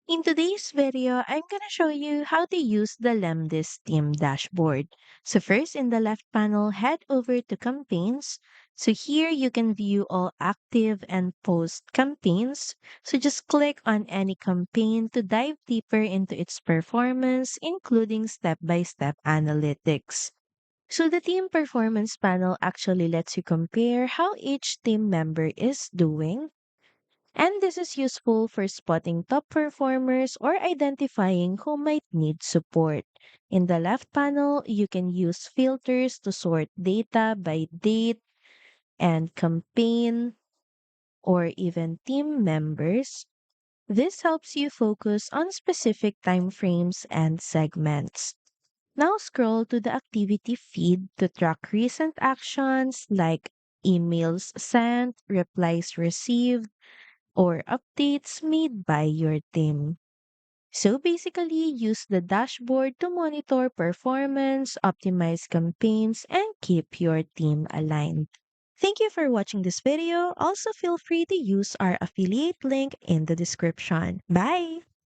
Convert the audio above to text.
In today's video, I'm going to show you how to use the Lemlist team dashboard. So first, in the left panel, head over to campaigns. So here you can view all active and post campaigns. So just click on any campaign to dive deeper into its performance, including step-by-step analytics. So the team performance panel actually lets you compare how each team member is doing, and this is useful for spotting top performers or identifying who might need support. In the left panel, you can use filters to sort data by date and campaign or even team members. This helps you focus on specific timeframes and segments. Now scroll to the activity feed to track recent actions like emails sent, replies received, or updates made by your team. So basically, use the dashboard to monitor performance, optimize campaigns, and keep your team aligned. Thank you for watching this video. Also, feel free to use our affiliate link in the description. Bye!